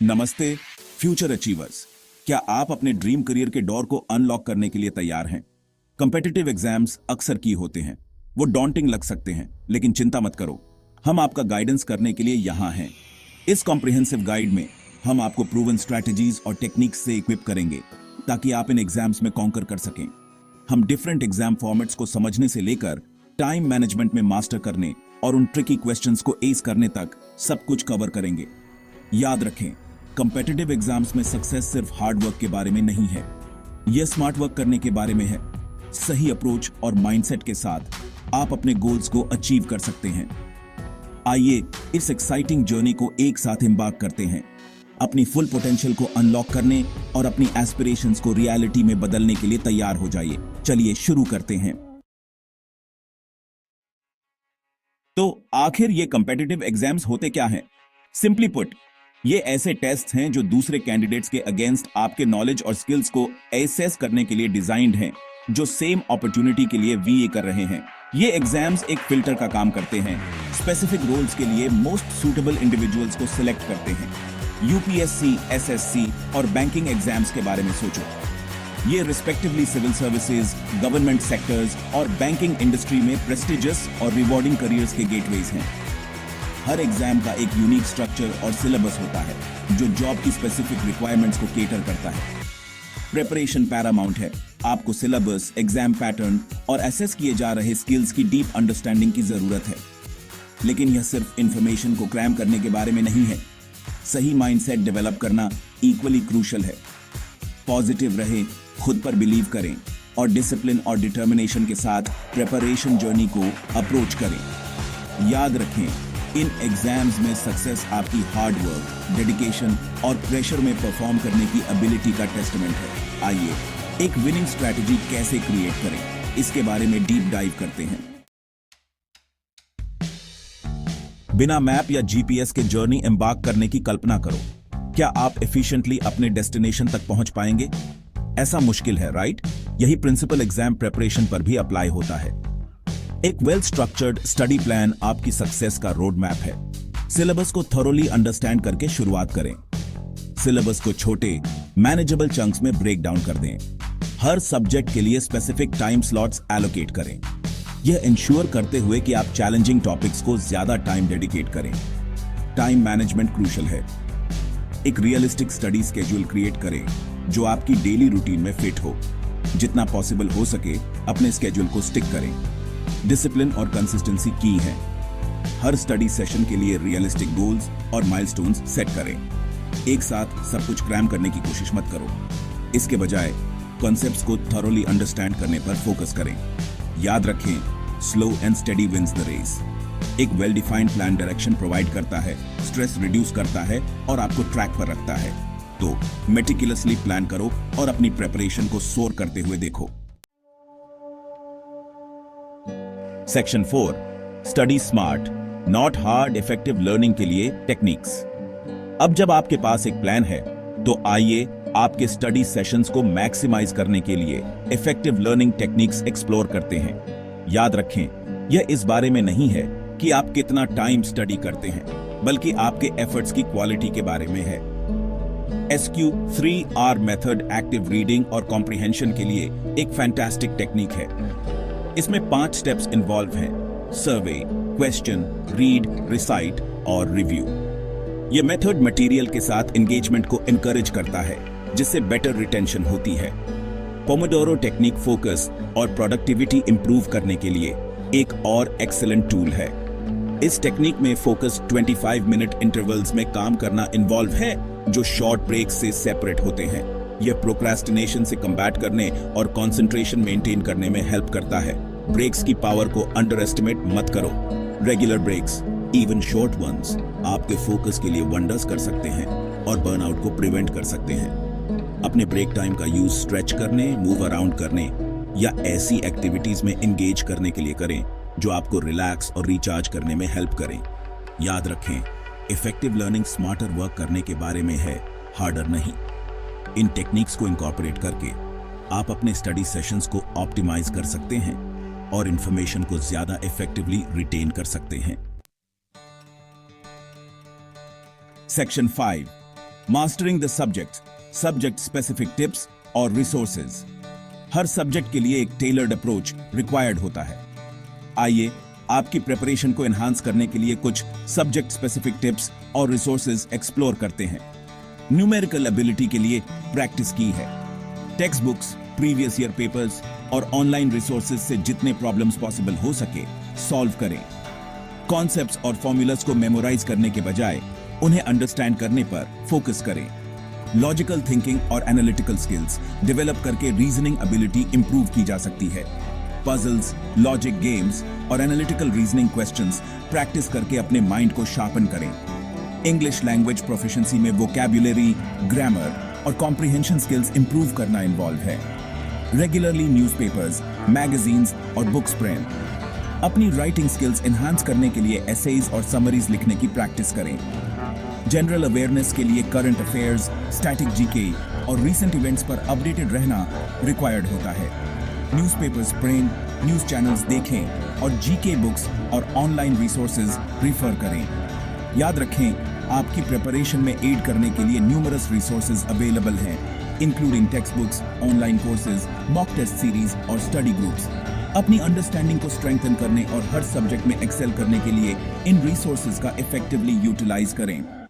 नमस्ते future achievers. क्या आप अपने ड्रीम करियर के डोर को अनलॉक करने के लिए तैयार हैं? कॉम्पिटिटिव एग्जाम्स अक्सर की होते हैं, वो डॉन्टिंग लग सकते हैं, लेकिन चिंता मत करो, हम आपका गाइडेंस करने के लिए यहाँ हैं। इस कॉम्प्रिहेंसिव गाइड में हम आपको प्रूवन स्ट्रैटेजीज और टेक्निक्स से इक्विप करेंगे ताकि आप इन एग्जाम्स में कॉन्कर कर सकें। हम डिफरेंट एग्जाम फॉर्मेट्स को समझने से लेकर टाइम मैनेजमेंट में मास्टर करने और उन ट्रिकी क्वेश्चंस को एस करने तक सब कुछ कवर करेंगे। याद रखें, कॉम्पिटिटिव एग्जाम्स में सक्सेस सिर्फ हार्ड वर्क के बारे में नहीं है, यह स्मार्ट वर्क करने के बारे में है। सही अप्रोच और माइंडसेट के साथ आप अपने गोल्स को अचीव कर सकते हैं। आइए इस एक्साइटिंग जर्नी को एक साथ एम्बार्क करते हैं, अपनी फुल पोटेंशियल को अनलॉक करने और अपनी एस्पिरेशंस को रियलिटी में बदलने के लिए तैयार हो जाइए। चलिए शुरू करते हैं। तो आखिर ये कॉम्पिटिटिव एग्जाम्स होते क्या हैं? सिंपली पुट, ये ऐसे टेस्ट हैं जो दूसरे कैंडिडेट्स के अगेंस्ट आपके नॉलेज और स्किल्स को एसेस करने के लिए डिजाइंड हैं, जो सेम अपॉर्चुनिटी के लिए वीए कर रहे हैं। ये एग्जाम्स एक फिल्टर का काम करते हैं, स्पेसिफिक रोल्स के लिए मोस्ट सूटेबल इंडिविजुअल्स को सिलेक्ट करते हैं। यूपीएससी, एसएससी और बैंकिंग एग्जाम्स के बारे में सोचो। ये respectively civil services, government sectors और बैंकिंग इंडस्ट्री में प्रेस्टिजियस और रिवॉर्डिंग करियर्स के गेटवेज हैं। हर एग्जाम का एक यूनिक स्ट्रक्चर और सिलेबस होता है जो जॉब की स्पेसिफिक रिक्वायरमेंट्स को केटर करता है। प्रिपरेशन पैरामाउंट है, आपको सिलेबस, एग्जाम पैटर्न और एसेस किए जा रहे स्किल्स की डीप अंडरस्टैंडिंग की जरूरत है। लेकिन यह सिर्फ इंफॉर्मेशन को क्रैम करने के बारे में नहीं है, सही माइंडसेट डेवलप करना इक्वली क्रूशल है। पॉजिटिव रहें, खुद पर बिलीव करें और डिसिप्लिन और डिटर्मिनेशन के साथ प्रिपरेशन जर्नी को अप्रोच करें। याद रखें, इन एग्जाम्स में सक्सेस आपकी हार्ड वर्क, डेडिकेशन और प्रेशर में परफॉर्म करने की एबिलिटी का टेस्टमेंट है। आइए एक विनिंग स्ट्रैटेजी कैसे क्रिएट करें, इसके बारे में डीप डाइव करते हैं। बिना मैप या जीपीएस के जर्नी एम्बार्क करने की कल्पना करो। क्या आप एफिशिएंटली अपने डेस्टिनेशन तक पहुंच पाएंगे? ऐसा मुश्किल है, राइट? यही प्रिंसिपल एग्जाम प्रिपरेशन पर भी अप्लाई होता है। एक वेल स्ट्रक्चर्ड स्टडी प्लान आपकी सक्सेस का रोड मैप है। सिलेबस को थॉरोली अंडरस्टैंड करके शुरुआत करें। सिलेबस को छोटे, मैनेजेबल चंक्स में ब्रेक डाउन कर दें। हर सब्जेक्ट के लिए स्पेसिफिक टाइम स्लॉट्स एलोकेट करें। यह इंश्योर करते हुए कि आप चैलेंजिंग टॉपिक्स को ज्यादा टाइम डेडिकेट करें। टाइम मैनेजमेंट क्रूशल है। एक रियलिस्टिक स्टडी स्केड्यूल क्रिएट करें जो आपकी डेली रूटीन में फिट हो। जितना पॉसिबल हो सके अपने स्केड्यूल को स्टिक करें। डिसिप्लिन और कंसिस्टेंसी की है। हर स्टडी सेशन के लिए रियलिस्टिक गोल्स और माइलस्टोन्स सेट करें। एक साथ सब कुछ क्रैम करने की कोशिश मत करो। इसके बजाय कॉन्सेप्ट्स को थॉरोली अंडरस्टैंड करने पर फोकस करें। याद रखें, slow and steady wins the race. एक well defined plan direction provide करता है, स्ट्रेस रिड्यूस करता है और आपको ट्रैक पर रखता है। तो मेटिकुलसली प्लान करो और अपनी प्रिपरेशन को सोर करते हुए देखो। Section 4, study smart, not hard, effective learning के लिए टेक्निक्स। अब जब आपके पास एक प्लान है, तो आइए आपके स्टडी सेशंस को मैक्सिमाइज करने के लिए इफेक्टिव लर्निंग टेक्निक्स एक्सप्लोर करते हैं। याद रखें, यह इस बारे में नहीं है कि आप कितना टाइम स्टडी करते हैं, बल्कि आपके एफर्ट्स की क्वालिटी के बारे में है। SQ 3R method active reading और कॉम्प्रिहेंशन के लिए एक फैंटास्टिक टेक्निक है। इसमें 5 स्टेप्स इन्वॉल्व हैं: सर्वे, क्वेश्चन, रीड, रिसाइट और रिव्यू। यह मेथड मटेरियल के साथ एंगेजमेंट को एनकरेज करता है, जिससे बेटर रिटेंशन होती है। पोमोडोरो टेक्निक फोकस और प्रोडक्टिविटी इंप्रूव करने के लिए एक और एक्सीलेंट टूल है। इस टेक्निक में फोकस 25 मिनट इंटरवल्स में काम करना इन्वॉल्व है, जो शॉर्ट ब्रेक से सेपरेट होते हैं। यह प्रोक्रेस्टिनेशन से कम्बैट करने और कंसंट्रेशन मेंटेन करने में हेल्प करता है। ब्रेक्स की पावर को अंडर एस्टिमेट मत करो। Regular breaks, even short ones, आपके फोकस के लिए वंडर्स कर सकते हैं और बर्नआउट को प्रिवेंट कर सकते हैं। अपने ब्रेक टाइम का यूज स्ट्रेच करने, मूव अराउंड करने या ऐसी एक्टिविटीज में एंगेज करने के लिए करें जो आपको रिलैक्स और रिचार्ज करने में हेल्प करें। याद रखें, इफेक्टिव लर्निंग स्मार्टर वर्क करने के बारे में है, हार्डर नहीं। इन टेक्निक्स को इंकॉर्पोरेट करके आप अपने स्टडी सेशंस को ऑप्टिमाइज कर सकते हैं और इंफॉर्मेशन को ज्यादा इफेक्टिवली रिटेन कर सकते हैं। Section 5, mastering the subject specific tips और रिसोर्सेज। हर सब्जेक्ट के लिए एक टेलर्ड अप्रोच रिक्वायर्ड होता है। आइए आपकी प्रिपरेशन को एनहांस करने के लिए कुछ सब्जेक्ट स्पेसिफिक टिप्स और रिसोर्सेज एक्सप्लोर करते हैं। न्यूमेरिकल एबिलिटी के लिए प्रैक्टिस की है। Text books, previous year papers और ऑनलाइन रिसोर्सेज से जितने प्रॉब्लम्स पॉसिबल हो सके सॉल्व करें। कॉन्सेप्ट्स और फॉर्मूलाज को मेमोराइज करने के बजाय उन्हें अंडरस्टैंड करने पर फोकस करें। लॉजिकल थिंकिंग और एनालिटिकल स्किल्स डेवलप करके रीजनिंग एबिलिटी इंप्रूव की जा सकती है। पजल्स, लॉजिक गेम्स और एनालिटिकल रीजनिंग क्वेश्चंस प्रैक्टिस करके अपने माइंड को शार्पन करें। इंग्लिश लैंग्वेज प्रोफिशिएंसी में वोकैब्युलरी, ग्रामर और कॉम्प्रिहेंशन स्किल्स इंप्रूव करना इन्वॉल्व है। रेगुलरली न्यूज़पेपर्स, मैगजीन्स और बुक्स प्रिंट। अपनी राइटिंग स्किल्स एनहांस करने के लिए एसेज और समरीज लिखने की प्रैक्टिस करें। जनरल अवेयरनेस के लिए करंट अफेयर्स, स्टैटिक जीके और रीसेंट इवेंट्स पर अपडेटेड रहना रिक्वायर्ड होता है। न्यूज़पेपर्स प्रिंट, न्यूज़ चैनल्स देखें और जीके बुक्स और ऑनलाइन रिसोर्सेज रिफर करें। याद रखें, आपकी प्रिपरेशन में एड करने के लिए न्यूमरस रिसोर्सेज अवेलेबल हैं, including text books, online courses, mock test series और स्टडी ग्रुप्स। अपनी अंडरस्टैंडिंग को स्ट्रेंथन करने और हर सब्जेक्ट में एक्सेल करने के लिए इन रिसोर्सेज का इफेक्टिवली यूटिलाइज करें।